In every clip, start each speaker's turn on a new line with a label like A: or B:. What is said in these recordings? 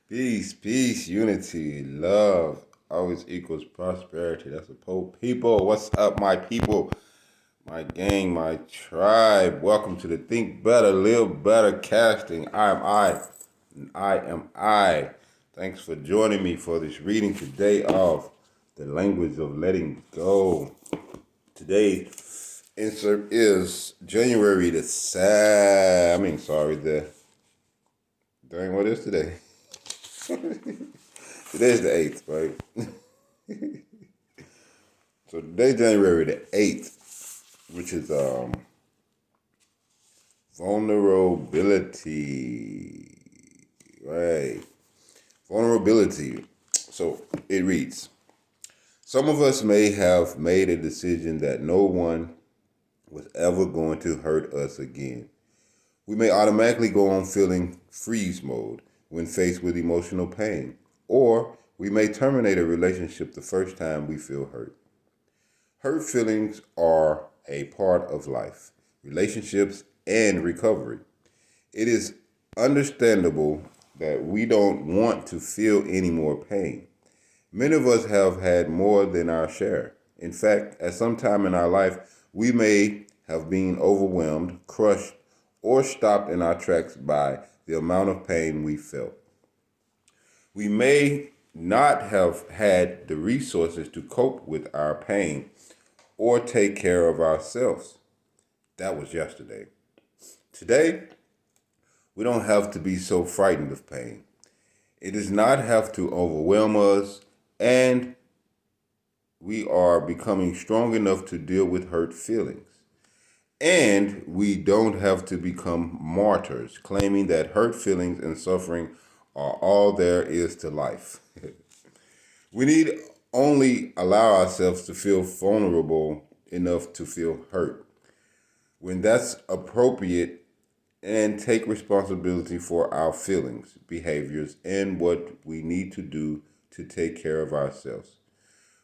A: Peace, unity, love always equals prosperity. That's a Pope. People, what's up, my people, my gang, my tribe? Welcome to the Think Better, Live Better casting. I am I. Thanks for joining me for this reading today of The Language of Letting Go. Today's insert is January the what is today? Today's the 8th, right? So today's January the 8th, which is vulnerability. Right. Vulnerability. So it reads, some of us may have made a decision that no one was ever going to hurt us again. We may automatically go on feeling freeze mode when faced with emotional pain, or we may terminate a relationship the first time we feel hurt. Hurt feelings are a part of life, relationships, and recovery. It is understandable that we don't want to feel any more pain. Many of us have had more than our share. In fact, at some time in our life, we may have been overwhelmed, crushed, or stopped in our tracks by the amount of pain we felt. We may not have had the resources to cope with our pain or take care of ourselves. That was yesterday. Today, we don't have to be so frightened of pain. It does not have to overwhelm us, and we are becoming strong enough to deal with hurt feelings. And we don't have to become martyrs, claiming that hurt feelings and suffering are all there is to life. We need only allow ourselves to feel vulnerable enough to feel hurt. When that's appropriate, and take responsibility for our feelings, behaviors, and what we need to do to take care of ourselves.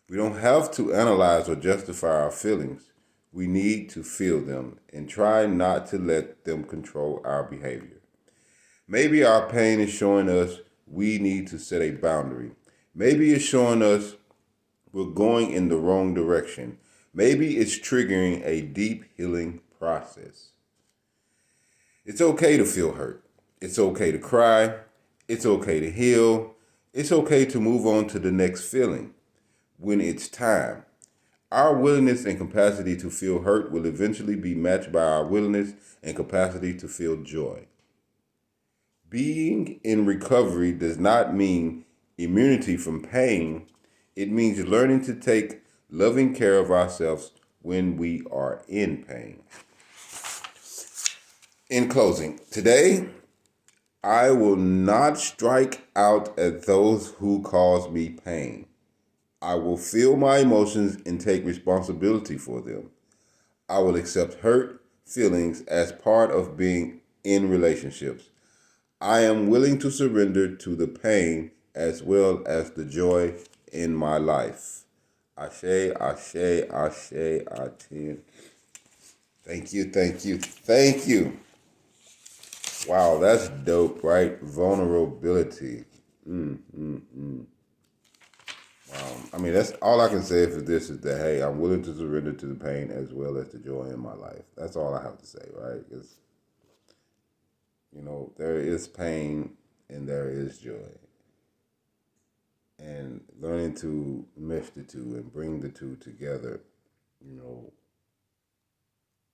A: We don't have to analyze or justify our feelings. We need to feel them and try not to let them control our behavior. Maybe our pain is showing us we need to set a boundary. Maybe it's showing us we're going in the wrong direction. Maybe it's triggering a deep healing process. It's okay to feel hurt. It's okay to cry. It's okay to heal. It's okay to move on to the next feeling when it's time. Our willingness and capacity to feel hurt will eventually be matched by our willingness and capacity to feel joy. Being in recovery does not mean immunity from pain. It means learning to take loving care of ourselves when we are in pain. In closing, today, I will not strike out at those who cause me pain. I will feel my emotions and take responsibility for them. I will accept hurt feelings as part of being in relationships. I am willing to surrender to the pain as well as the joy in my life. Ashe, ashe, ashe, ashe. Thank you, thank you, thank you. Wow, that's dope, right? Vulnerability. I mean, that's all I can say for this is that, hey, I'm willing to surrender to the pain as well as the joy in my life. That's all I have to say, right? Because, there is pain and there is joy. And learning to mesh the two and bring the two together, you know,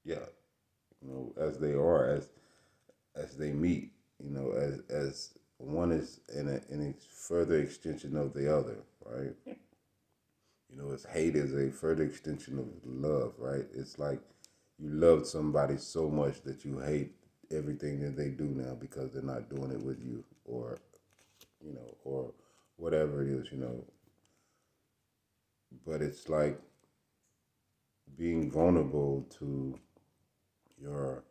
A: yeah, as they are, as they meet, as one is in a further extension of the other, right? As hate is a further extension of love, right? It's like you love somebody so much that you hate everything that they do now because they're not doing it with you, or whatever it is. But it's like being vulnerable to your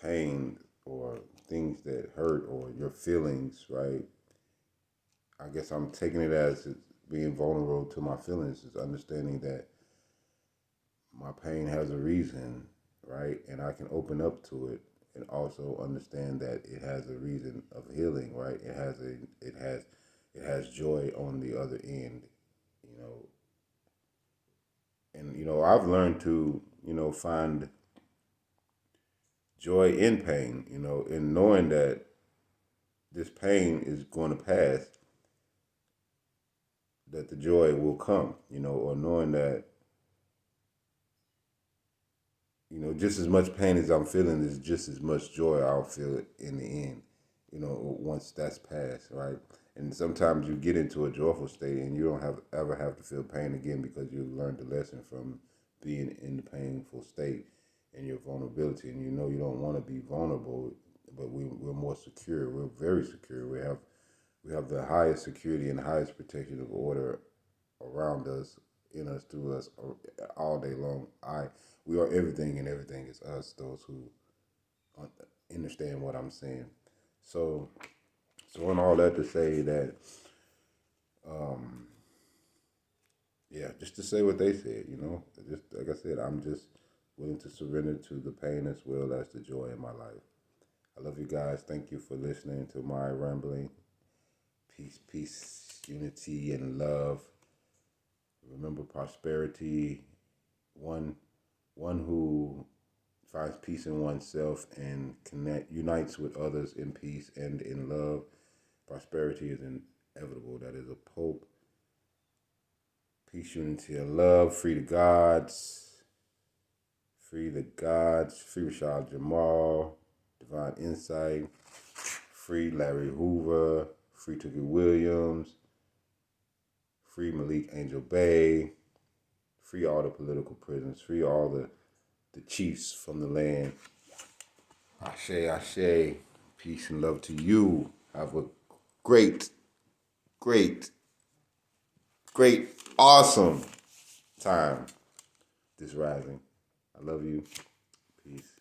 A: pain or things that hurt or your feelings, right? I guess I'm taking it as it's being vulnerable to my feelings, is understanding that my pain has a reason, right? And I can open up to it and also understand that it has a reason of healing, right? It has joy on the other end, you know. And I've learned to find joy in pain, in knowing that this pain is going to pass, that the joy will come, or knowing that just as much pain as I'm feeling is just as much joy I'll feel in the end, once that's passed, right? And sometimes you get into a joyful state and you don't ever have to feel pain again because you learned the lesson from being in the painful state and your vulnerability. And you don't want to be vulnerable, but we're more secure. We're very secure. We have the highest security and highest protection of order around us, in us, through us, all day long. We are everything, and everything is us. Those who understand what I'm saying. So, in all that to say that, um, yeah, just to say what they said, just like I said, I'm just willing to surrender to the pain as well as the joy in my life. I love you guys. Thank you for listening to my rambling. Peace, unity, and love. Remember prosperity. One who finds peace in oneself and unites with others in peace and in love. Prosperity is inevitable. That is a Pope. Peace, unity, and love. Free the gods. Free the gods. Free Rashad Jamal. Divine Insight. Free Larry Hoover. Free Tookie Williams. Free Malik Angel Bay. Free all the political prisoners. Free all the chiefs from the land. Ashe, ashe. Peace and love to you. Have a great, great, great, awesome time this rising. I love you. Peace.